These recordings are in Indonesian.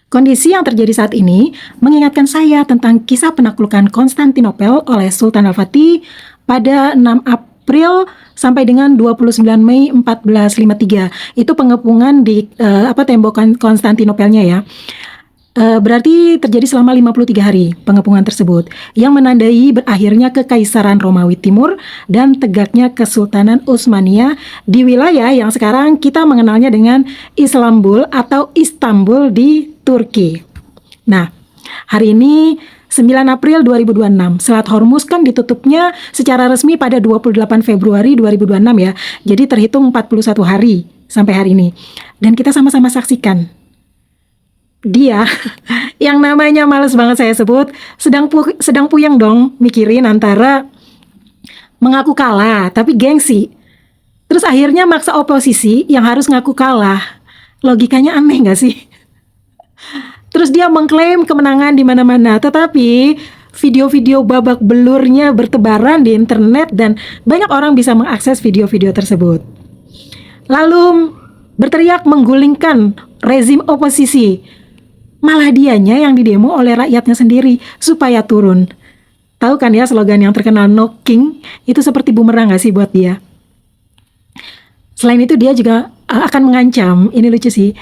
Kondisi yang terjadi saat ini mengingatkan saya tentang kisah penaklukan Konstantinopel oleh Sultan Al-Fatih pada 6 April sampai dengan 29 Mei 1453. Itu pengepungan di tembok Konstantinopelnya ya. Berarti terjadi selama 53 hari pengepungan tersebut yang menandai berakhirnya Kekaisaran Romawi Timur dan tegaknya Kesultanan Utsmaniyah di wilayah yang sekarang kita mengenalnya dengan Istanbul atau Istanbul di Turki. Nah, hari ini 9 April 2026, Selat Hormuz kan ditutupnya secara resmi pada 28 Februari 2026 ya. Jadi terhitung 41 hari sampai hari ini. Dan kita sama-sama saksikan dia yang namanya males banget saya sebut sedang puyeng dong mikirin antara mengaku kalah tapi gengsi, terus akhirnya maksa oposisi yang harus ngaku kalah. Logikanya aneh gak sih? Terus dia mengklaim kemenangan di mana-mana, tetapi video-video babak belurnya bertebaran di internet dan banyak orang bisa mengakses video-video tersebut. Lalu berteriak menggulingkan rezim oposisi. Malah dianya yang didemo oleh rakyatnya sendiri supaya turun. Tahu kan ya slogan yang terkenal "No King" itu seperti bumerang gak sih buat dia? Selain itu dia juga akan mengancam, ini lucu sih,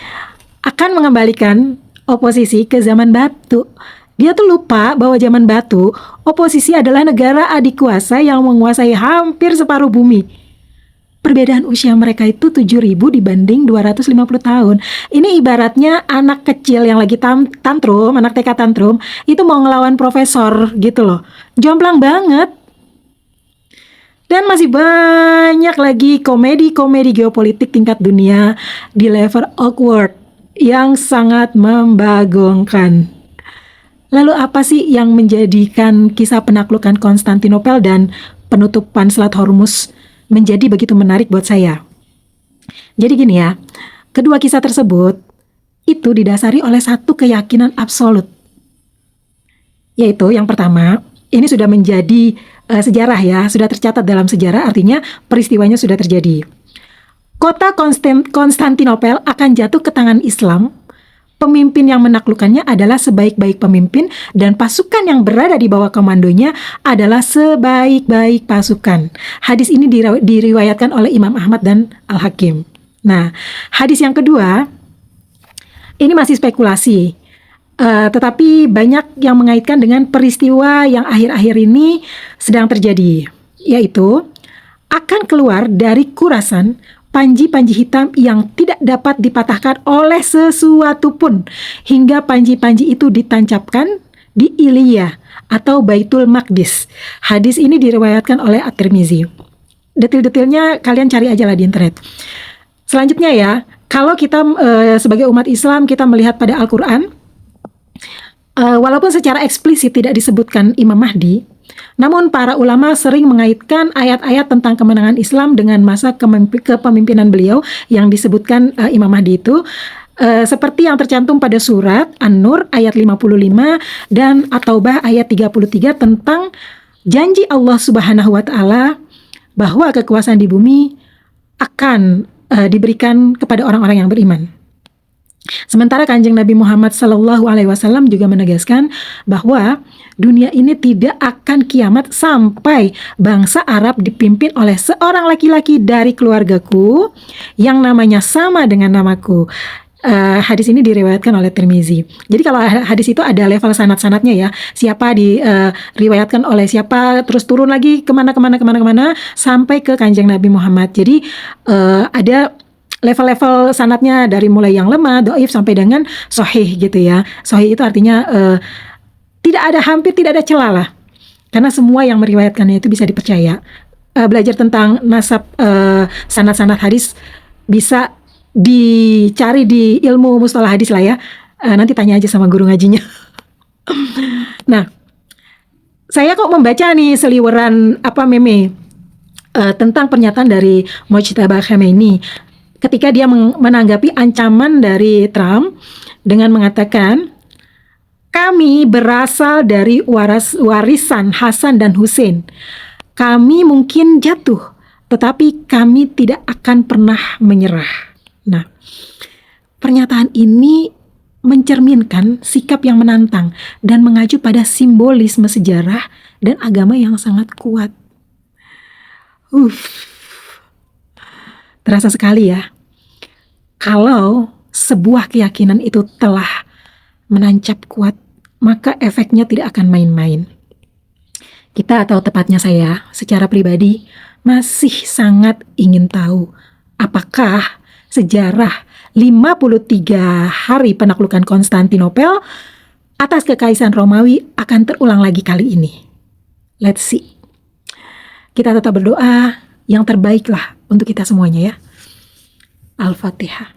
akan mengembalikan oposisi ke zaman batu. Dia tuh lupa bahwa zaman batu, oposisi adalah negara adik kuasa yang menguasai hampir separuh bumi. Perbedaan usia mereka itu 7.000 dibanding 250 tahun. Ini ibaratnya anak kecil yang lagi tantrum, anak TK tantrum, itu mau ngelawan profesor gitu loh. Jomplang banget. Dan masih banyak lagi komedi-komedi geopolitik tingkat dunia di level awkward yang sangat membagongkan. Lalu apa sih yang menjadikan kisah penaklukan Konstantinopel dan penutupan Selat Hormuz menjadi begitu menarik buat saya? Jadi gini ya, kedua kisah tersebut itu didasari oleh satu keyakinan absolut. Yaitu yang pertama, ini sudah menjadi sejarah ya, sudah tercatat dalam sejarah, artinya peristiwanya sudah terjadi. Kota Konstantinopel akan jatuh ke tangan Islam. Pemimpin yang menaklukkannya adalah sebaik-baik pemimpin dan pasukan yang berada di bawah komandonya adalah sebaik-baik pasukan. Hadis ini diriwayatkan oleh Imam Ahmad dan Al-Hakim. Nah, hadis yang kedua, ini masih spekulasi, tetapi banyak yang mengaitkan dengan peristiwa yang akhir-akhir ini sedang terjadi, yaitu akan keluar dari Khurasan panji-panji hitam yang tidak dapat dipatahkan oleh sesuatu pun hingga panji-panji itu ditancapkan di Iliyah atau Baitul Maqdis. Hadis ini diriwayatkan oleh At-Tirmizi. Detail-detailnya kalian cari aja lah di internet. Selanjutnya ya, kalau kita sebagai umat Islam kita melihat pada Al-Quran, walaupun secara eksplisit tidak disebutkan Imam Mahdi, namun para ulama sering mengaitkan ayat-ayat tentang kemenangan Islam dengan masa kepemimpinan beliau yang disebutkan Imam Mahdi itu, seperti yang tercantum pada surat An-Nur ayat 55 dan At-Taubah ayat 33 tentang janji Allah Subhanahu wa Ta'ala bahwa kekuasaan di bumi akan diberikan kepada orang-orang yang beriman. Sementara Kanjeng Nabi Muhammad SAW juga menegaskan bahwa dunia ini tidak akan kiamat sampai bangsa Arab dipimpin oleh seorang laki-laki dari keluargaku yang namanya sama dengan namaku. Hadis ini diriwayatkan oleh Tirmizi. Jadi kalau hadis itu ada level sanad-sanadnya ya, siapa diriwayatkan oleh siapa, terus turun lagi kemana sampai ke Kanjeng Nabi Muhammad. Jadi ada level-level sanadnya dari mulai yang lemah, dhaif sampai dengan sahih gitu ya. Sahih itu artinya hampir tidak ada celah lah. Karena semua yang meriwayatkannya itu bisa dipercaya. Belajar tentang nasab sanad-sanad hadis bisa dicari di ilmu mustalah hadis lah ya. Nanti tanya aja sama guru ngajinya. Nah, saya kok membaca nih seliweran meme tentang pernyataan dari Mojtaba Khomeini ketika dia menanggapi ancaman dari Trump dengan mengatakan, kami berasal dari warisan Hasan dan Hussein. Kami mungkin jatuh, tetapi kami tidak akan pernah menyerah. Nah, pernyataan ini mencerminkan sikap yang menantang dan mengacu pada simbolisme sejarah dan agama yang sangat kuat. Terasa sekali ya, kalau sebuah keyakinan itu telah menancap kuat, maka efeknya tidak akan main-main. Kita, atau tepatnya saya, secara pribadi masih sangat ingin tahu apakah sejarah 53 hari penaklukan Konstantinopel atas Kekaisaran Romawi akan terulang lagi kali ini. Let's see. Kita tetap berdoa yang terbaik lah untuk kita semuanya ya. Al-Fatihah.